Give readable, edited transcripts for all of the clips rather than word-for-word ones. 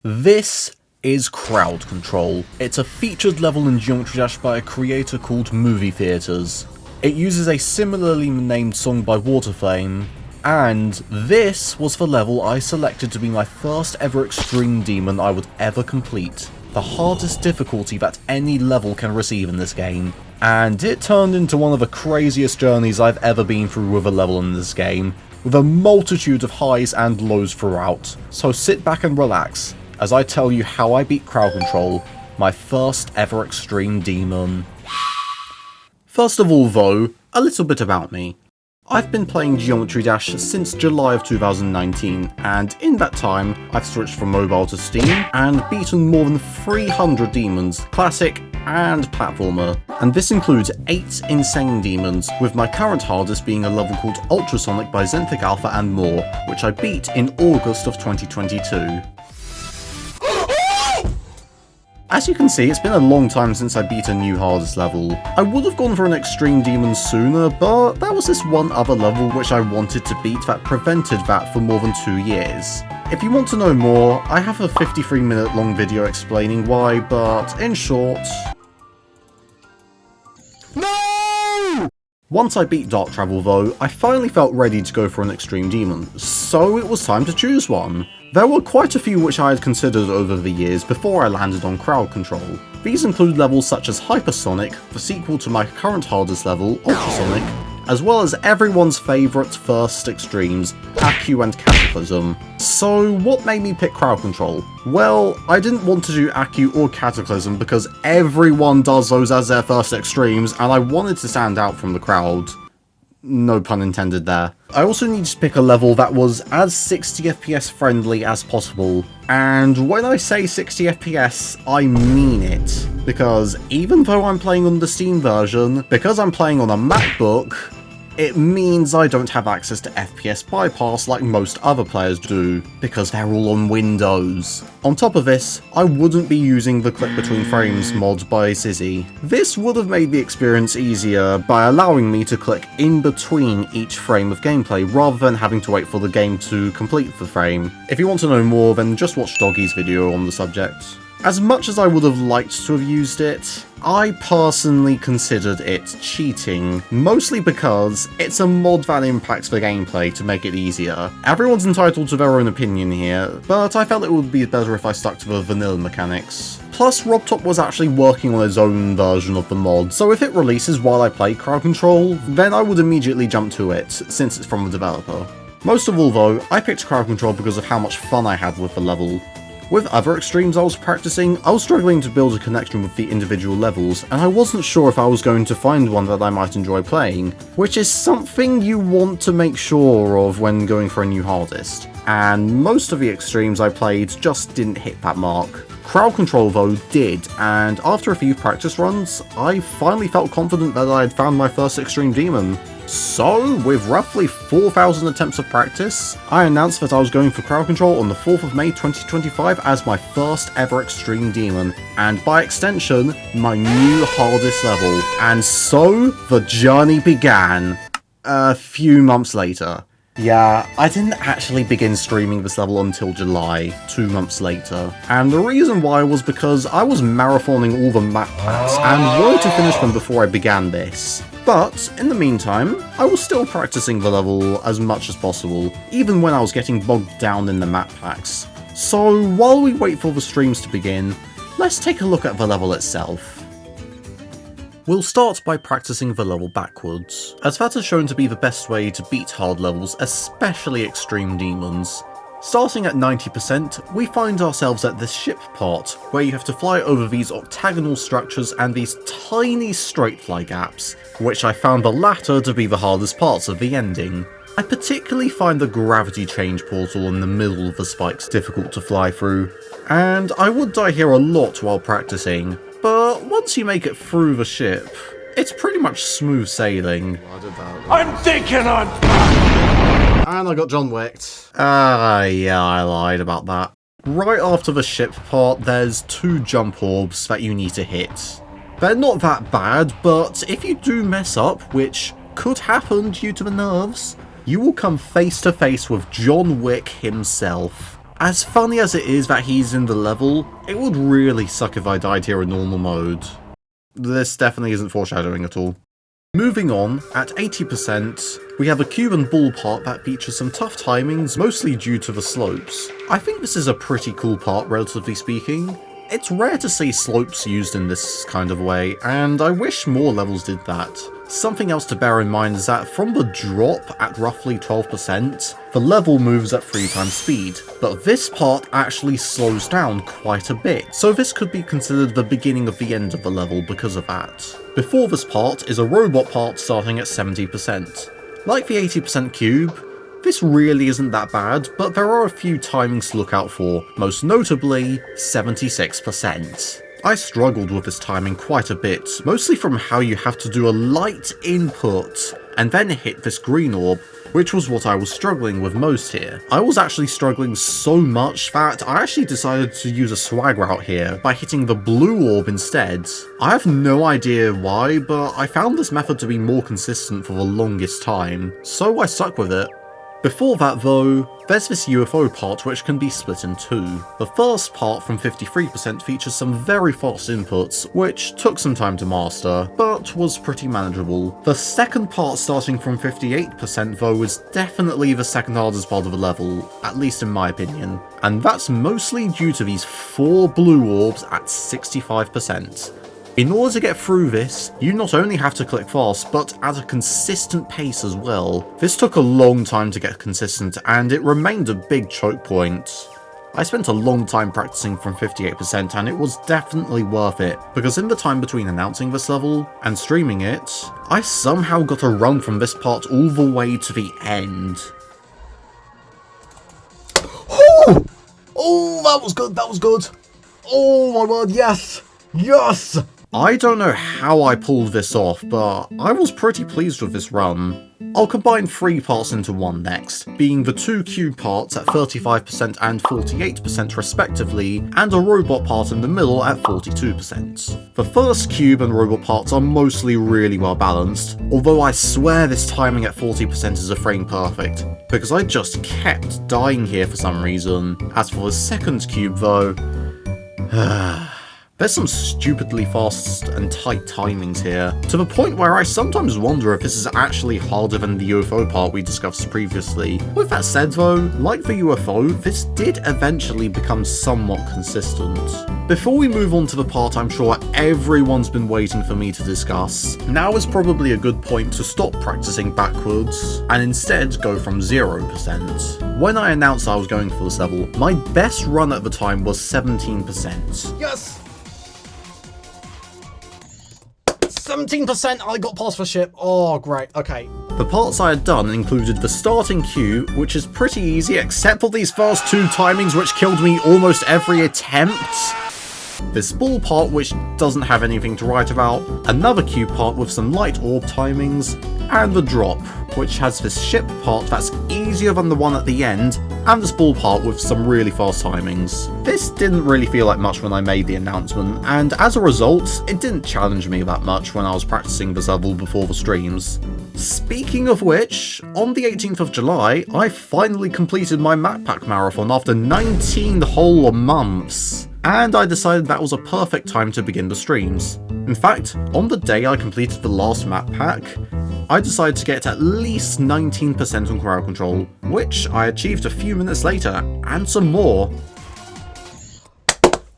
This is Crowd Control. It's a featured level in Geometry Dash by a creator called MovieTheatres. It uses a similarly named song by Waterflame, and this was the level I selected to be my first ever Extreme Demon I would ever complete. The hardest difficulty that any level can receive in this game. And it turned into one of the craziest journeys I've ever been through with a level in this game, with a multitude of highs and lows throughout. So sit back and relax as I tell you how I beat Crowd Control, my first ever Extreme Demon. First of all though, a little bit about me. I've been playing Geometry Dash since July of 2019, and in that time, I've switched from mobile to Steam, and beaten more than 300 demons, classic and platformer. And this includes 8 insane demons, with my current hardest being a level called Ultrasonic by Xenthic Alpha and more, which I beat in August of 2022. As you can see, it's been a long time since I beat a new hardest level. I would have gone for an Extreme Demon sooner, but there was this one other level which I wanted to beat that prevented that for more than 2 years. If you want to know more, I have a 53-minute long video explaining why, but in short... No! Once I beat Dark Travel though, I finally felt ready to go for an Extreme Demon, so it was time to choose one. There were quite a few which I had considered over the years before I landed on Crowd Control. These include levels such as Hypersonic, the sequel to my current hardest level, Ultrasonic, as well as everyone's favourite first extremes, Accu and Cataclysm. So what made me pick Crowd Control? Well, I didn't want to do Accu or Cataclysm because everyone does those as their first extremes, and I wanted to stand out from the crowd. No pun intended there. I also needed to pick a level that was as 60 FPS friendly as possible. And when I say 60 FPS, I mean it. Because even though I'm playing on the Steam version, because I'm playing on a MacBook, it means I don't have access to FPS bypass like most other players do, because they're all on Windows. On top of this, I wouldn't be using the Clip Between Frames mod by Zizzy. This would have made the experience easier by allowing me to click in between each frame of gameplay rather than having to wait for the game to complete the frame. If you want to know more, then just watch Doggy's video on the subject. As much as I would have liked to have used it, I personally considered it cheating, mostly because it's a mod that impacts the gameplay to make it easier. Everyone's entitled to their own opinion here, but I felt it would be better if I stuck to the vanilla mechanics. Plus, Roadblock was actually working on his own version of the mod, so if it releases while I play Crowd Control, then I would immediately jump to it, since it's from the developer. Most of all though, I picked Crowd Control because of how much fun I had with the level. With other extremes I was practicing, I was struggling to build a connection with the individual levels, and I wasn't sure if I was going to find one that I might enjoy playing, which is something you want to make sure of when going for a new hardest. And most of the extremes I played just didn't hit that mark. Crowd Control though did, and after a few practice runs, I finally felt confident that I had found my first Extreme Demon. So, with roughly 4,000 attempts of practice, I announced that I was going for Crowd Control on the 4th of May 2025 as my first ever Extreme Demon, and by extension, my new hardest level. And so, the journey began. A few months later. Yeah, I didn't actually begin streaming this level until July, 2 months later. And the reason why was because I was marathoning all the map packs and wanted to finish them before I began this. But, in the meantime, I was still practicing the level as much as possible, even when I was getting bogged down in the map packs. So, while we wait for the streams to begin, let's take a look at the level itself. We'll start by practicing the level backwards, as that is shown to be the best way to beat hard levels, especially Extreme Demons. Starting at 90%, we find ourselves at this ship part, where you have to fly over these octagonal structures and these tiny straight fly gaps, which I found the latter to be the hardest parts of the ending. I particularly find the gravity change portal in the middle of the spikes difficult to fly through, and I would die here a lot while practicing, but once you make it through the ship, it's pretty much smooth sailing. I'm thinking on... And I got John Wicked. Yeah, I lied about that. Right after the ship part, there's 2 jump orbs that you need to hit. They're not that bad, but if you do mess up, which could happen due to the nerves, you will come face to face with John Wick himself. As funny as it is that he's in the level, it would really suck if I died here in normal mode. This definitely isn't foreshadowing at all. Moving on, at 80%, we have a cube and ball part that features some tough timings, mostly due to the slopes. I think this is a pretty cool part, relatively speaking. It's rare to see slopes used in this kind of way, and I wish more levels did that. Something else to bear in mind is that from the drop at roughly 12%, the level moves at 3 times speed, but this part actually slows down quite a bit, so this could be considered the beginning of the end of the level because of that. Before this part is a robot part starting at 70%. Like the 80% cube, this really isn't that bad, but there are a few timings to look out for, most notably 76%. I struggled with this timing quite a bit, mostly from how you have to do a light input and then hit this green orb, which was what I was struggling with most here. I was actually struggling so much that I actually decided to use a swag route here by hitting the blue orb instead. I have no idea why, but I found this method to be more consistent for the longest time, so I stuck with it. Before that though, there's this UFO part which can be split in two. The first part from 53% features some very fast inputs, which took some time to master, but was pretty manageable. The second part starting from 58% though is definitely the second hardest part of the level, at least in my opinion, and that's mostly due to these 4 blue orbs at 65%. In order to get through this, you not only have to click fast, but at a consistent pace as well. This took a long time to get consistent, and it remained a big choke point. I spent a long time practicing from 58%, and it was definitely worth it, because in the time between announcing this level and streaming it, I somehow got a run from this part all the way to the end. Oh! Oh, that was good, that was good. Oh my word, yes! Yes! I don't know how I pulled this off, but I was pretty pleased with this run. I'll combine 3 parts into one next, being the 2 cube parts at 35% and 48% respectively, and a robot part in the middle at 42%. The first cube and robot parts are mostly really well balanced, although I swear this timing at 40% is a frame perfect, because I just kept dying here for some reason. As for the second cube though, there's some stupidly fast and tight timings here, to the point where I sometimes wonder if this is actually harder than the UFO part we discussed previously. With that said though, like the UFO, this did eventually become somewhat consistent. Before we move on to the part I'm sure everyone's been waiting for me to discuss, now is probably a good point to stop practicing backwards, and instead go from 0%. When I announced I was going for this level, my best run at the time was 17%. Yes! 17%, I got past for ship. Oh, great, okay. The parts I had done included the starting queue, which is pretty easy except for these first 2 timings which killed me almost every attempt. This ball part which doesn't have anything to write about, another cube part with some light orb timings, and the drop, which has this ship part that's easier than the one at the end, and this ball part with some really fast timings. This didn't really feel like much when I made the announcement, and as a result, it didn't challenge me that much when I was practicing this level before the streams. Speaking of which, on the 18th of July, I finally completed my map pack marathon after 19 whole months. And I decided that was a perfect time to begin the streams. In fact, on the day I completed the last map pack, I decided to get at least 19% on crowd control, which I achieved a few minutes later, and some more.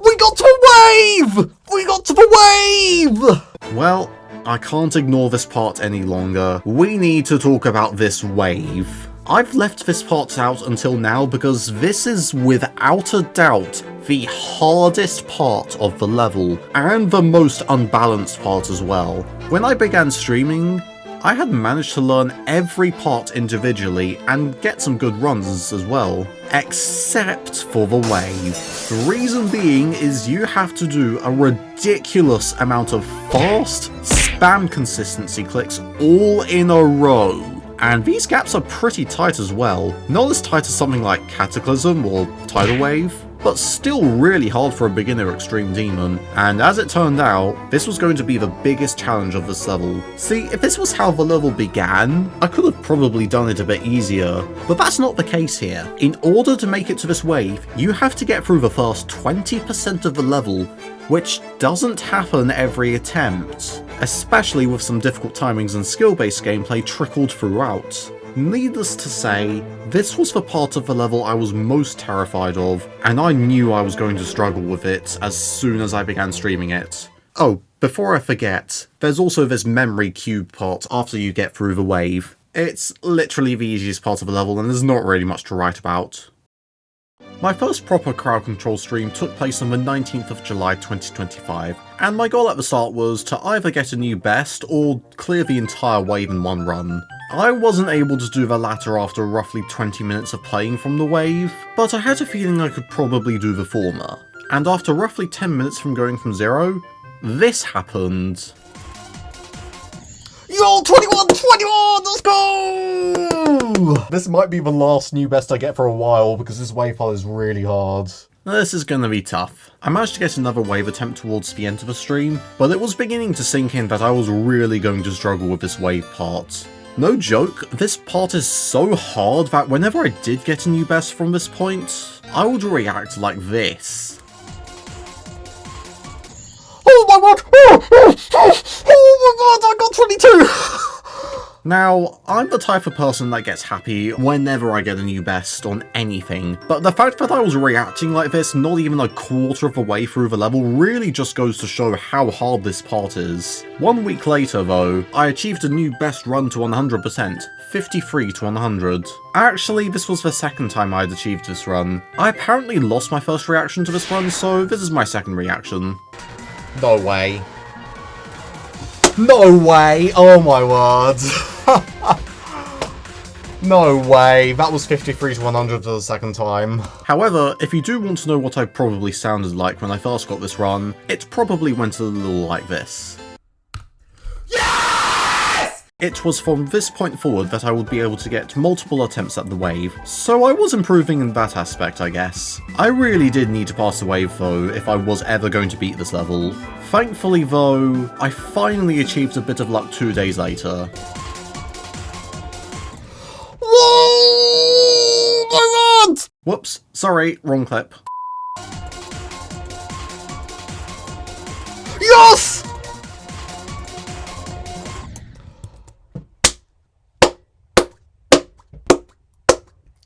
We got to wave! We got to the wave! Well, I can't ignore this part any longer. We need to talk about this wave. I've left this part out until now because this is without a doubt the hardest part of the level, and the most unbalanced part as well. When I began streaming, I had managed to learn every part individually and get some good runs as well, except for the wave. The reason being is you have to do a ridiculous amount of fast, spam consistency clicks all in a row. And these gaps are pretty tight as well, not as tight as something like Cataclysm or Tidal Wave, but still really hard for a beginner Extreme Demon, and as it turned out, this was going to be the biggest challenge of this level. See, if this was how the level began, I could have probably done it a bit easier, but that's not the case here. In order to make it to this wave, you have to get through the first 20% of the level, which doesn't happen every attempt, especially with some difficult timings and skill-based gameplay trickled throughout. Needless to say, this was the part of the level I was most terrified of, and I knew I was going to struggle with it as soon as I began streaming it. Oh, before I forget, there's also this memory cube part after you get through the wave. It's literally the easiest part of the level and there's not really much to write about. My first proper crowd control stream took place on the 19th of July 2025, and my goal at the start was to either get a new best or clear the entire wave in one run. I wasn't able to do the latter after roughly 20 minutes of playing from the wave, but I had a feeling I could probably do the former. And after roughly 10 minutes from going from zero, this happened. Yo, 21! Let's go! This might be the last new best I get for a while, because this wave part is really hard. This is gonna be tough. I managed to get another wave attempt towards the end of the stream, but it was beginning to sink in that I was really going to struggle with this wave part. No joke, this part is so hard that whenever I did get a new best from this point, I would react like this. Oh my god! Oh my god, I got 22! Now, I'm the type of person that gets happy whenever I get a new best on anything, but the fact that I was reacting like this not even a quarter of the way through the level really just goes to show how hard this part is. 1 week later though, I achieved a new best run to 100%, 53 to 100. Actually, this was the second time I'd achieved this run. I apparently lost my first reaction to this run, so this is my second reaction. No way. No way! Oh my word. No way, that was 53 to 100 for the second time. However, if you do want to know what I probably sounded like when I first got this run, it probably went a little like this. Yes! It was from this point forward that I would be able to get multiple attempts at the wave, so I was improving in that aspect, I guess. I really did need to pass the wave though, if I was ever going to beat this level. Thankfully though, I finally achieved a bit of luck 2 days later. Whoa! My god! Whoops, sorry, wrong clip. Yes!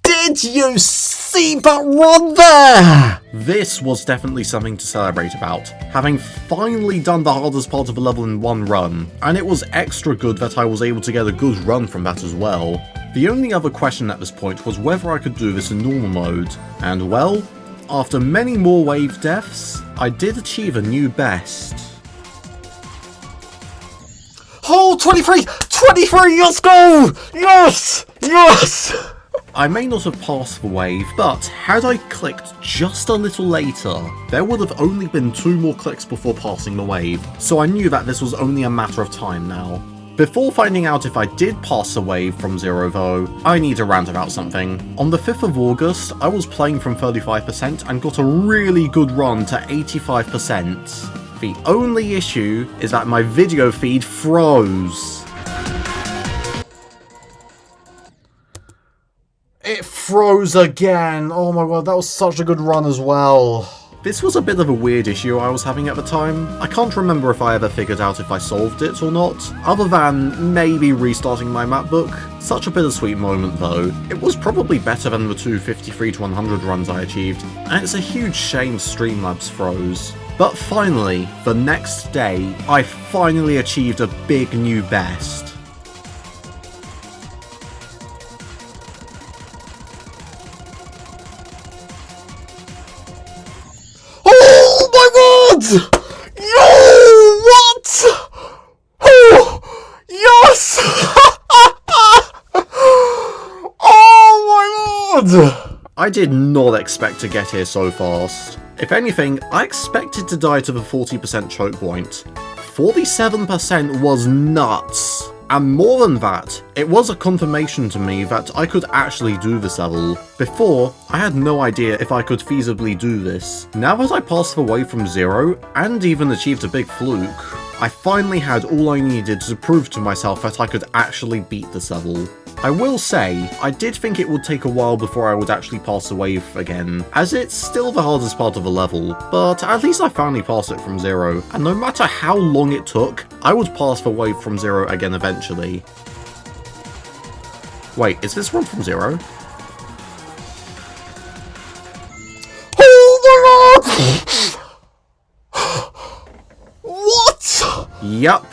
Did you see that run there? This was definitely something to celebrate about, having finally done the hardest part of the level in one run, and it was extra good that I was able to get a good run from that as well. The only other question at this point was whether I could do this in normal mode, and well, after many more wave deaths, I did achieve a new best. Oh, 23! 23! Let's go! Yes! Yes! I may not have passed the wave, but had I clicked just a little later, there would have only been 2 more clicks before passing the wave, so I knew that this was only a matter of time now. Before finding out if I did pass the wave from 0 though, I need to rant about something. On the 5th of August, I was playing from 35% and got a really good run to 85%. The only issue is that my video feed froze. It froze again. Oh my god, that was such a good run as well. This was a bit of a weird issue I was having at the time. I can't remember if I ever figured out if I solved it or not, other than maybe restarting my mapbook. Such a bittersweet moment though. It was probably better than the 253 to 100 runs I achieved, and it's a huge shame Streamlabs froze. But finally, the next day, I finally achieved a big new best. Yo, what? Oh, yes! Oh my god! I did not expect to get here so fast. If anything, I expected to die to the 40% choke point. 47% was nuts. And more than that, it was a confirmation to me that I could actually do this level. Before, I had no idea if I could feasibly do this. Now that I passed the wave from 0, and even achieved a big fluke, I finally had all I needed to prove to myself that I could actually beat this level. I will say, I did think it would take a while before I would actually pass the wave again, as it's still the hardest part of the level, but at least I finally passed it from 0, and no matter how long it took, I would pass the wave from 0 again eventually. Wait, is this one from 0? Hold on! What? Yup.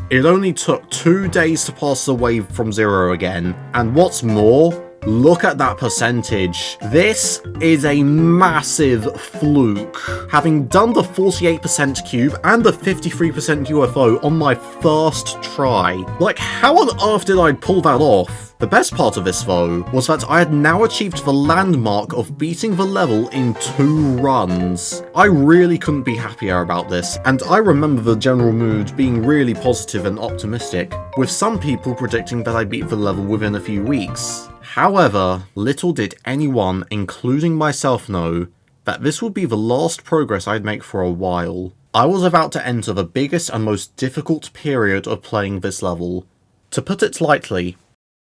It only took 2 days to pass the wave from 0 again, and what's more, look at that percentage. This is a massive fluke. Having done the 48% cube and the 53% UFO on my first try. Like, how on earth did I pull that off? The best part of this, though, was that I had now achieved the landmark of beating the level in 2 runs. I really couldn't be happier about this, and I remember the general mood being really positive and optimistic, with some people predicting that I'd beat the level within a few weeks. However, little did anyone, including myself, know that this would be the last progress I'd make for a while. I was about to enter the biggest and most difficult period of playing this level. To put it lightly,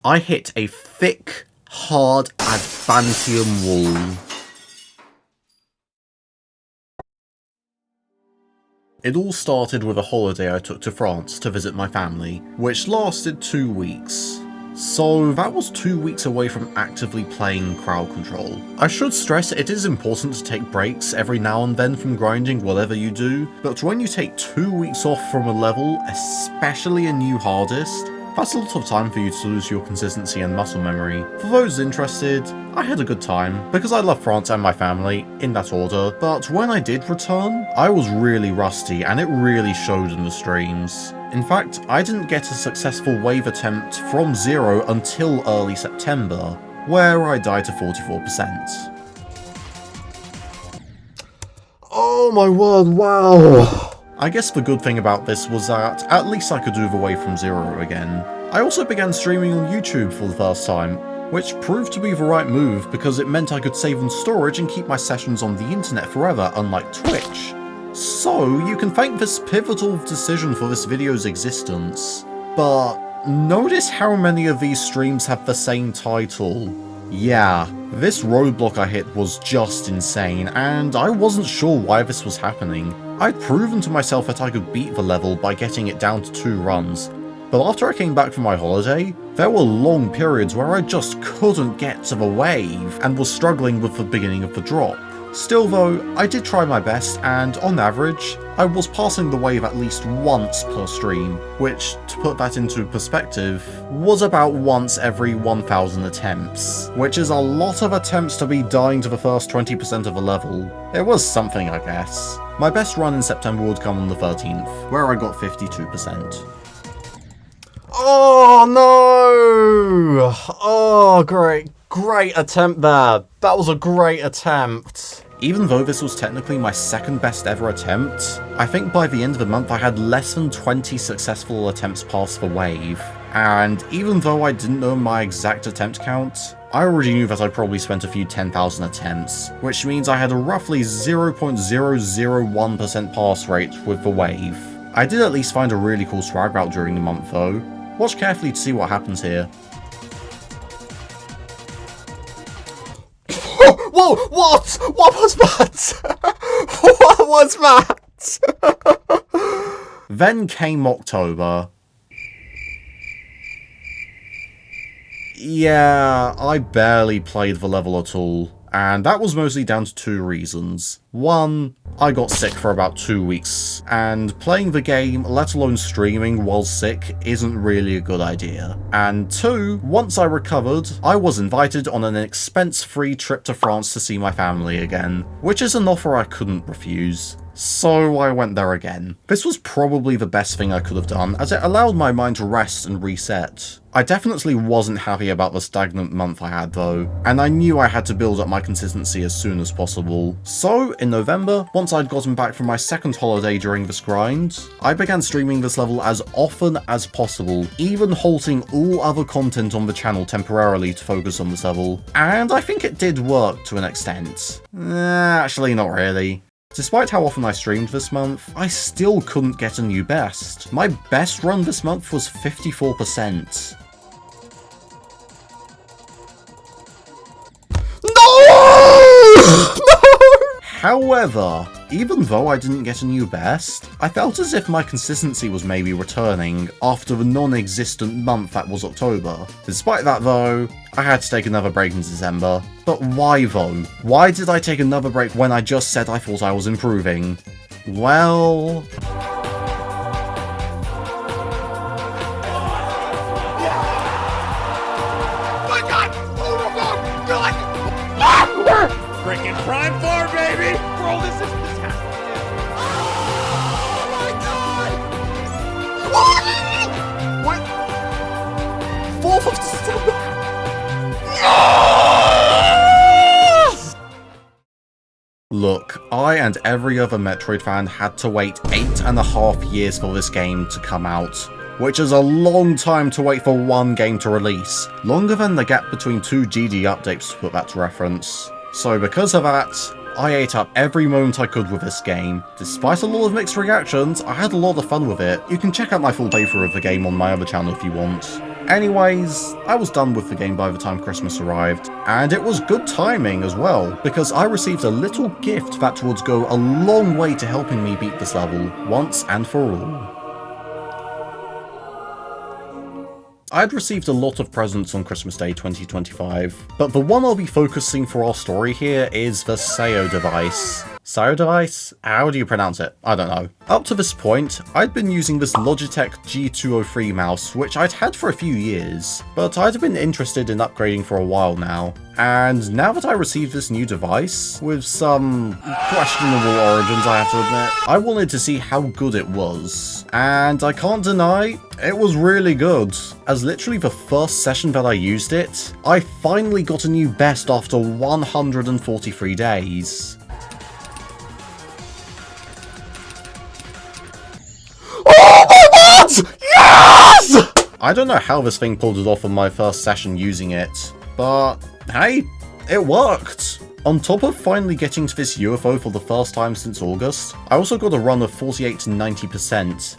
I hit a thick, hard adamantium wall. It all started with a holiday I took to France to visit my family, which lasted 2 weeks. So that was 2 weeks away from actively playing crowd control. I should stress it is important to take breaks every now and then from grinding whatever you do, but when you take 2 weeks off from a level, especially a new hardest, that's a lot of time for you to lose your consistency and muscle memory. For those interested, I had a good time, because I love France and my family, in that order, but when I did return, I was really rusty and it really showed in the streams. In fact, I didn't get a successful wave attempt from 0 until early September, where I died to 44%. Oh my word, wow. I guess the good thing about this was that at least I could do the wave from 0 again. I also began streaming on YouTube for the first time, which proved to be the right move because it meant I could save on storage and keep my sessions on the internet forever, unlike Twitch. So you can thank this pivotal decision for this video's existence. But notice how many of these streams have the same title. Yeah, this roadblock I hit was just insane, and I wasn't sure why this was happening. I'd proven to myself that I could beat the level by getting it down to 2 runs, but after I came back from my holiday, there were long periods where I just couldn't get to the wave, and was struggling with the beginning of the drop. Still though, I did try my best, and on average, I was passing the wave at least once per stream, which, to put that into perspective, was about once every 1,000 attempts, which is a lot of attempts to be dying to the first 20% of a level. It was something, I guess. My best run in September would come on the 13th, where I got 52%. Oh no! Oh, great attempt there. That was a great attempt. Even though this was technically my second best ever attempt, I think by the end of the month I had less than 20 successful attempts past the wave. And even though I didn't know my exact attempt count, I already knew that I probably spent a few 10,000 attempts, which means I had a roughly 0.001% pass rate with the wave. I did at least find a really cool swag route during the month though. Watch carefully to see what happens here. Whoa, what? What was that? What was that? Then came October. Yeah, I barely played the level at all, and that was mostly down to 2 reasons. One, I got sick for about 2 weeks, and playing the game, let alone streaming while sick, isn't really a good idea. And 2, once I recovered, I was invited on an expense-free trip to France to see my family again, which is an offer I couldn't refuse. So I went there again. This was probably the best thing I could have done, as it allowed my mind to rest and reset. I definitely wasn't happy about the stagnant month I had though, and I knew I had to build up my consistency as soon as possible. So, in November, once I'd gotten back from my second holiday during this grind, I began streaming this level as often as possible, even halting all other content on the channel temporarily to focus on this level. And I think it did work to an extent. Actually, not really. Despite how often I streamed this month, I still couldn't get a new best. My best run this month was 54%. No! However, even though I didn't get a new best, I felt as if my consistency was maybe returning after the non-existent month that was October. Despite that though, I had to take another break in December. But why though? Why did I take another break when I just said I thought I was improving? Well... Freaking Prime 4, baby! Bro, this has to Oh my god! What? 4th of December? Yes! Look, I and every other Metroid fan had to wait 8.5 years for this game to come out, which is a long time to wait for one game to release, longer than the gap between two GD updates to put that to reference. So because of that, I ate up every moment I could with this game. Despite a lot of mixed reactions, I had a lot of fun with it. You can check out my full playthrough of the game on my other channel if you want. Anyways, I was done with the game by the time Christmas arrived, and it was good timing as well, because I received a little gift that would go a long way to helping me beat this level, once and for all. I'd received a lot of presents on Christmas Day 2025, but the one I'll be focusing for our story here is the Sayo device. Sayo device? How do you pronounce it? I don't know. Up to this point, I'd been using this Logitech G203 mouse, which I'd had for a few years, but I'd been interested in upgrading for a while now. And now that I received this new device, with some questionable origins I have to admit, I wanted to see how good it was. And I can't deny, it was really good. As literally the first session that I used it, I finally got a new best after 143 days. Oh my god! Yes! I don't know how this thing pulled it off on my first session using it, but hey, it worked! On top of finally getting to this UFO for the first time since August, I also got a run of 48 to 90%.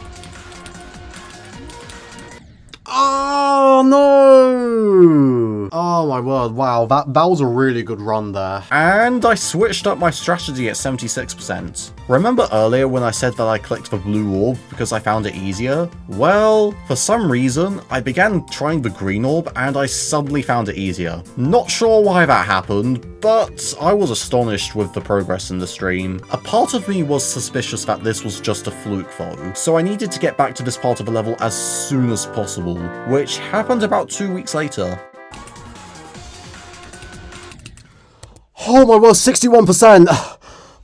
Oh no! Oh my word, wow, that was a really good run there. And I switched up my strategy at 76%. Remember earlier when I said that I clicked the blue orb because I found it easier? Well, for some reason, I began trying the green orb and I suddenly found it easier. Not sure why that happened, but I was astonished with the progress in the stream. A part of me was suspicious that this was just a fluke though, so I needed to get back to this part of the level as soon as possible, which happened about 2 weeks later. Oh my word, 61%!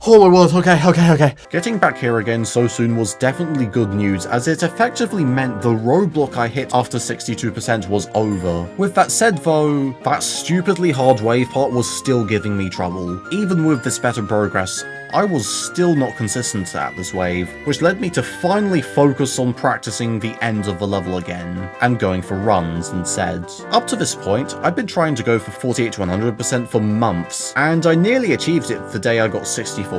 Oh my word, okay. Getting back here again so soon was definitely good news, as it effectively meant the roadblock I hit after 62% was over. With that said though, that stupidly hard wave part was still giving me trouble. Even with this better progress, I was still not consistent at this wave, which led me to finally focus on practicing the end of the level again, and going for runs instead. Up to this point, I'd been trying to go for 48 to 100% for months, and I nearly achieved it the day I got 64%.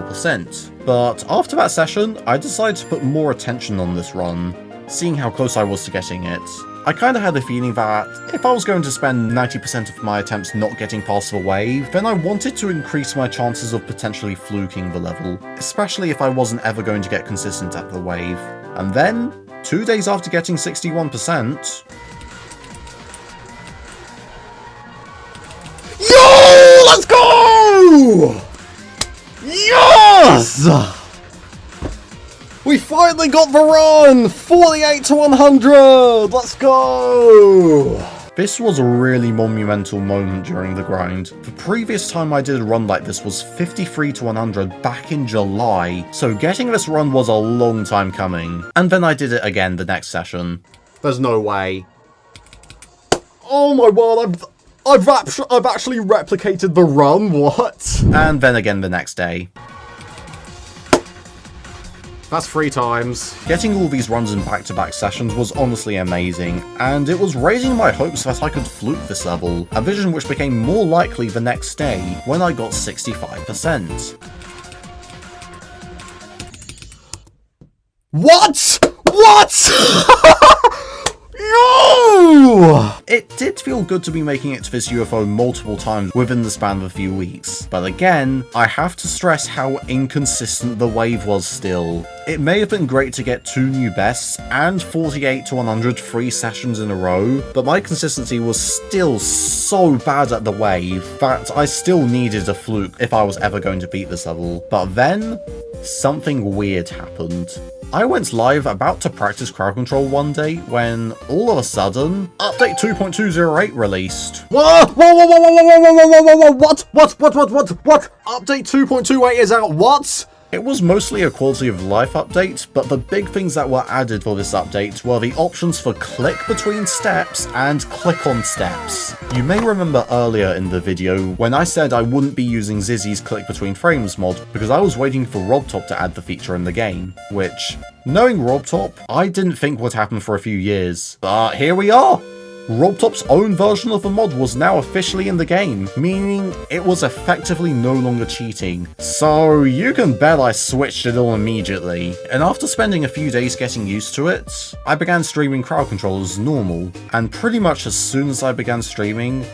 But after that session, I decided to put more attention on this run, seeing how close I was to getting it. I kinda had a feeling that if I was going to spend 90% of my attempts not getting past the wave, then I wanted to increase my chances of potentially fluking the level, especially if I wasn't ever going to get consistent at the wave. And then, 2 days after getting 61%... Yo! Let's go! Yes! We finally got the run! 48 to 100! Let's go! This was a really monumental moment during the grind. The previous time I did a run like this was 53 to 100 back in July, so getting this run was a long time coming. And then I did it again the next session. There's no way. Oh my word, I've actually replicated the run, what? And then again the next day. That's 3 times. Getting all these runs in back-to-back sessions was honestly amazing, and it was raising my hopes that I could fluke this level, a vision which became more likely the next day when I got 65%. What? What? No! It did feel good to be making it to this UFO multiple times within the span of a few weeks, but again, I have to stress how inconsistent the wave was still. It may have been great to get 2 new bests and 48 to 100 free sessions in a row, but my consistency was still so bad at the wave that I still needed a fluke if I was ever going to beat this level. But then, something weird happened. I went live about to practice crowd control one day when, all of a sudden, update 2.208 released. Whoa! Whoa! Whoa! Whoa! Whoa! Whoa! Whoa! Whoa! Whoa! Whoa! What? What? Update 2.28 is out. What? It was mostly a quality of life update, but the big things that were added for this update were the options for click between steps and click on steps. You may remember earlier in the video when I said I wouldn't be using Zizzy's click between frames mod because I was waiting for Roadblock to add the feature in the game, which, knowing Roadblock, I didn't think would happen for a few years. But here we are! Roadblock's own version of the mod was now officially in the game, meaning it was effectively no longer cheating. So you can bet I switched it all immediately. And after spending a few days getting used to it, I began streaming crowd control as normal. And pretty much as soon as I began streaming,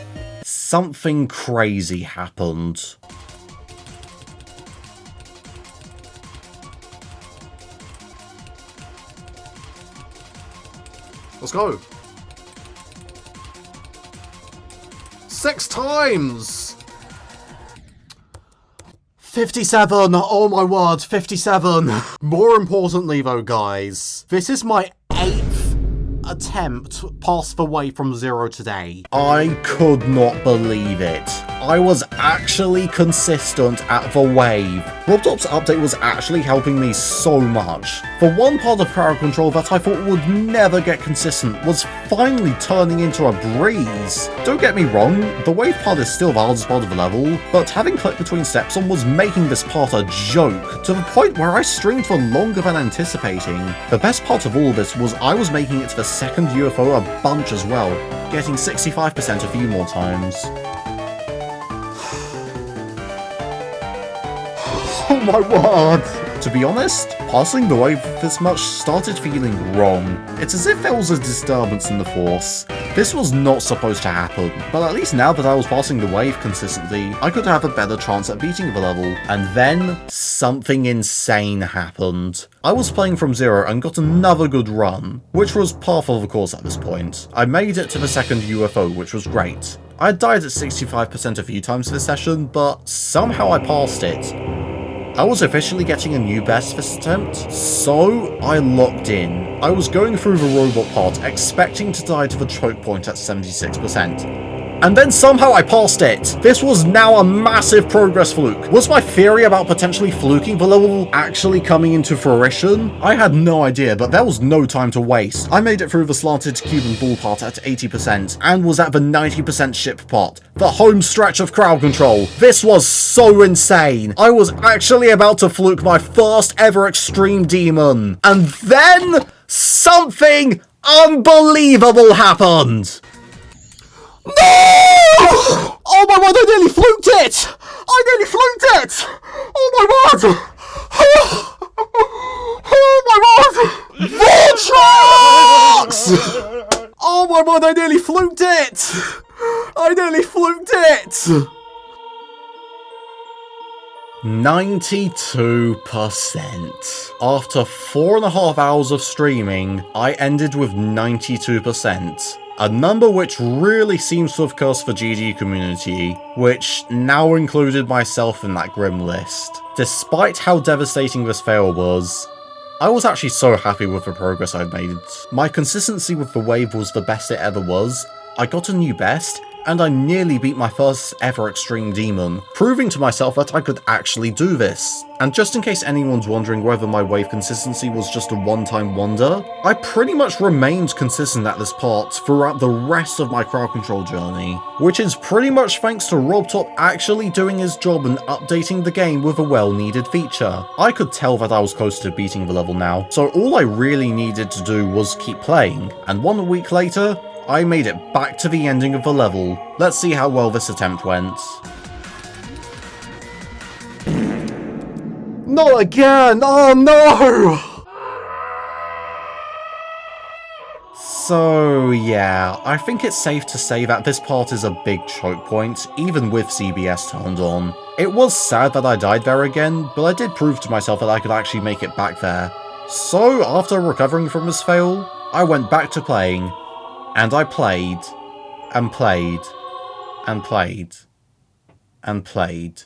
something crazy happened. Let's go. 6 times! 57! Oh my word, 57! More importantly though, guys, this is my 8th attempt past the way from 0 today. I could not believe it. I was actually consistent at the wave. Roadblock's update was actually helping me so much. The one part of crowd control that I thought would never get consistent was finally turning into a breeze. Don't get me wrong, the wave part is still the hardest part of the level, but having click between steps on was making this part a joke, to the point where I streamed for longer than anticipating. The best part of all this was I was making it to the second UFO a bunch as well, getting 65% a few more times. Oh my word! To be honest, passing the wave this much started feeling wrong. It's as if there was a disturbance in the force. This was not supposed to happen, but at least now that I was passing the wave consistently, I could have a better chance at beating the level. And then, something insane happened. I was playing from 0 and got another good run, which was par for the course at this point. I made it to the second UFO, which was great. I died at 65% a few times this session, but somehow I passed it. I was officially getting a new best this attempt, so I locked in. I was going through the Roadblock part, expecting to die to the choke point at 76%. And then somehow I passed it! This was now a massive progress fluke. Was my theory about potentially fluking the level actually coming into fruition? I had no idea, but there was no time to waste. I made it through the slanted Cuban ball part at 80%, and was at the 90% ship part. The home stretch of crowd control. This was so insane. I was actually about to fluke my first ever extreme demon. And then, something unbelievable happened! No! Oh my word, I nearly fluked it! I nearly fluked it! Oh my word! Oh my word! Vortex! Oh my word, I nearly fluked it! I nearly fluked it! 92%. After 4.5 hours of streaming, I ended with 92%. A number which really seems to have cursed the GG community, which now included myself in that grim list. Despite how devastating this fail was, I was actually so happy with the progress I'd made. My consistency with the wave was the best it ever was. I got a new best, and I nearly beat my first ever Extreme Demon, proving to myself that I could actually do this. And just in case anyone's wondering whether my wave consistency was just a one-time wonder, I pretty much remained consistent at this part throughout the rest of my crowd control journey, which is pretty much thanks to Roadblock actually doing his job and updating the game with a well-needed feature. I could tell that I was close to beating the level now, so all I really needed to do was keep playing, and 1 week later, I made it back to the ending of the level. Let's see how well this attempt went. Not again! Oh no! So yeah, I think it's safe to say that this part is a big choke point, even with CBS turned on. It was sad that I died there again, but I did prove to myself that I could actually make it back there. So after recovering from this fail, I went back to playing. And I played, and played, and played, and played.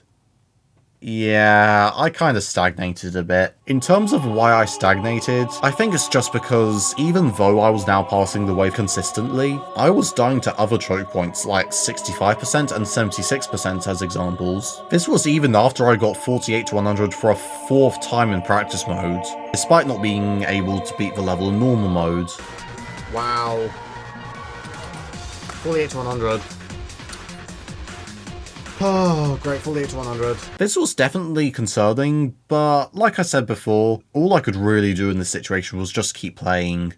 Yeah, I kinda stagnated a bit. In terms of why I stagnated, I think it's just because even though I was now passing the wave consistently, I was dying to other choke points like 65% and 76% as examples. This was even after I got 48 to 100 for a 4th time in practice mode, despite not being able to beat the level in normal mode. Wow. 48 to 100. Oh, great, 48 to 100. This was definitely concerning, but like I said before, all I could really do in this situation was just keep playing.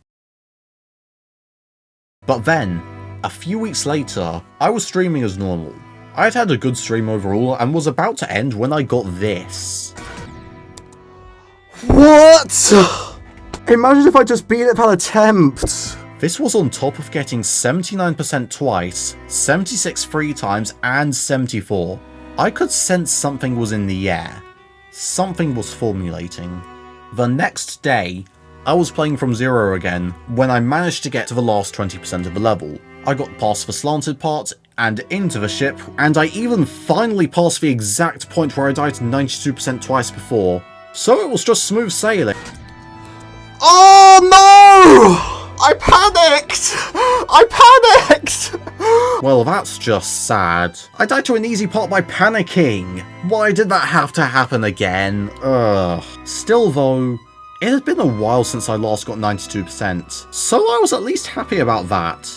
But then, a few weeks later, I was streaming as normal. I'd had a good stream overall and was about to end when I got this. What? Imagine if I just beat it that attempt. This was on top of getting 79% twice, 76 3 times, and 74. I could sense something was in the air. Something was formulating. The next day, I was playing from zero again, when I managed to get to the last 20% of the level. I got past the slanted part, and into the ship, and I even finally passed the exact point where I died 92% twice before. So it was just smooth sailing. Oh no! I panicked! I panicked! Well, that's just sad. I died to an easy part by panicking. Why did that have to happen again? Ugh. Still though, it had been a while since I last got 92%, so I was at least happy about that.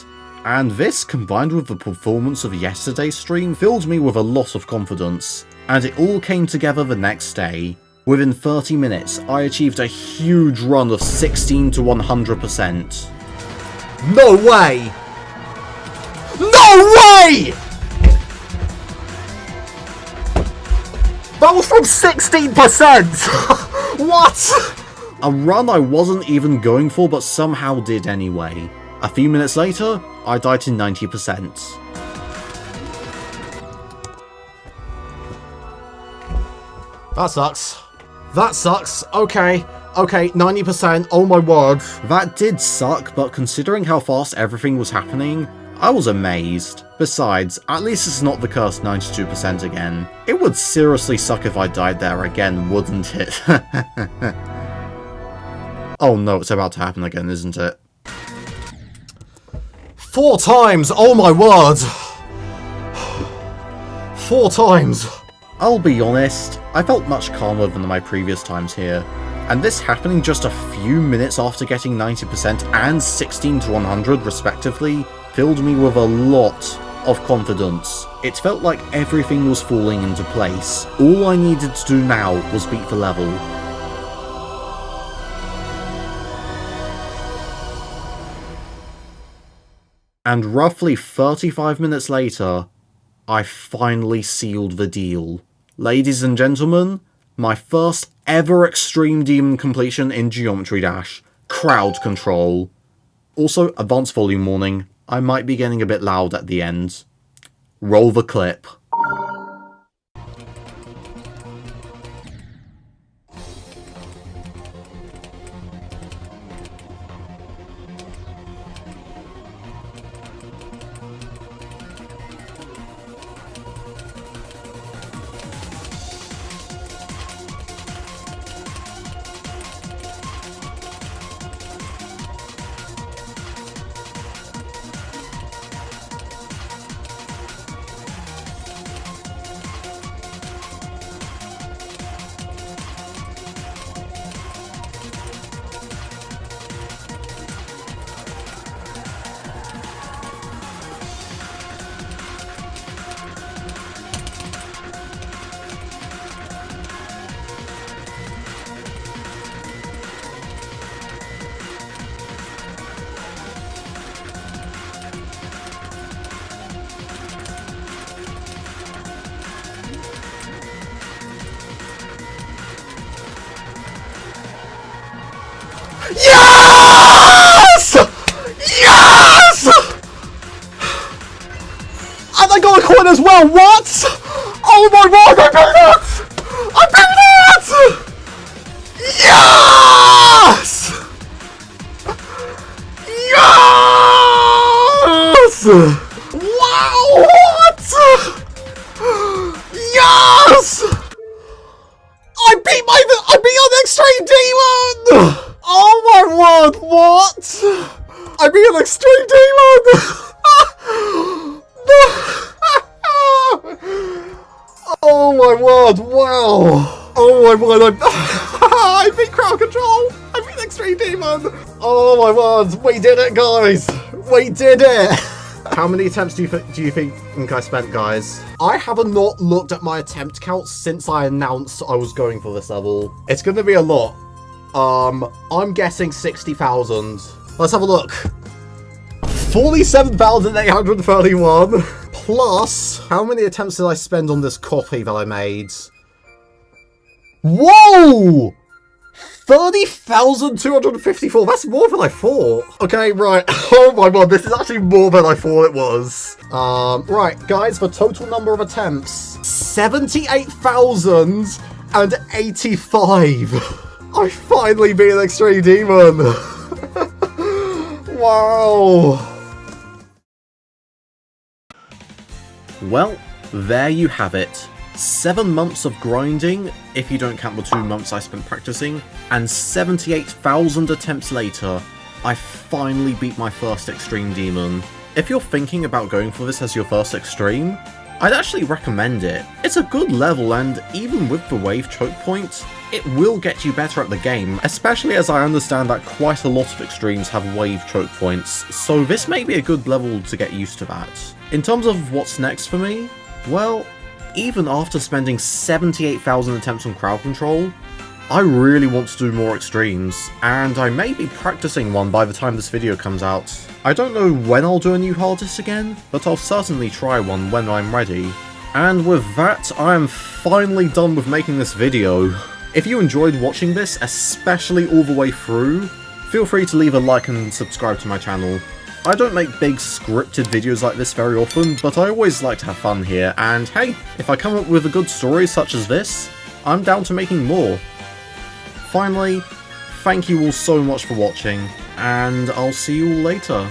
And this, combined with the performance of yesterday's stream, filled me with a lot of confidence. And it all came together the next day. Within 30 minutes, I achieved a huge run of 16 to 100%. No way! No way! That was from 16%! What? A run I wasn't even going for but somehow did anyway. A few minutes later, I died to 90%. That sucks. That sucks. Okay, 90%, oh my word. That did suck, but considering how fast everything was happening, I was amazed. Besides, at least it's not the cursed 92% again. It would seriously suck if I died there again, wouldn't it? Oh no, it's about to happen again, isn't it? 4 times, oh my word. 4 times. I'll be honest, I felt much calmer than my previous times here, and this happening just a few minutes after getting 90% and 16 to 100 respectively filled me with a lot of confidence. It felt like everything was falling into place. All I needed to do now was beat the level. And roughly 35 minutes later, I finally sealed the deal. Ladies and gentlemen, my first ever Extreme Demon completion in Geometry Dash. Crowd control. Also, advanced volume warning, I might be getting a bit loud at the end. Roll the clip. Yes! Yes! And I got a coin as well, what? Oh my word, I beat it! I beat it! Yes! Yes! Wow, what? Yes! I beat an extreme demon! Oh my word, what? I beat an extreme demon! Oh my word, wow! Oh my word, I beat crowd control! I beat extreme demon! Oh my word, we did it, guys! We did it! How many attempts do you think I spent, guys? I haven't not looked at my attempt count since I announced I was going for this level. It's gonna be a lot. I'm guessing 60,000. Let's have a look. 47,831. Plus, how many attempts did I spend on this copy that I made? Whoa! 30,254. That's more than I thought. Okay, right. Oh my god, this is actually more than I thought it was. Right, guys, the total number of attempts: 78,085. I finally beat an extreme demon. Wow. Well, there you have it. 7 months of grinding, if you don't count the 2 months I spent practicing, and 78,000 attempts later, I finally beat my first extreme demon. If you're thinking about going for this as your first extreme, I'd actually recommend it. It's a good level, and even with the wave choke point, it will get you better at the game, especially as I understand that quite a lot of extremes have wave choke points, so this may be a good level to get used to that. In terms of what's next for me, well, even after spending 78,000 attempts on crowd control, I really want to do more extremes, and I may be practicing one by the time this video comes out. I don't know when I'll do a new hardest again, but I'll certainly try one when I'm ready. And with that, I am finally done with making this video. If you enjoyed watching this, especially all the way through, feel free to leave a like and subscribe to my channel. I don't make big scripted videos like this very often, but I always like to have fun here, and hey, if I come up with a good story such as this, I'm down to making more. Finally, thank you all so much for watching, and I'll see you all later.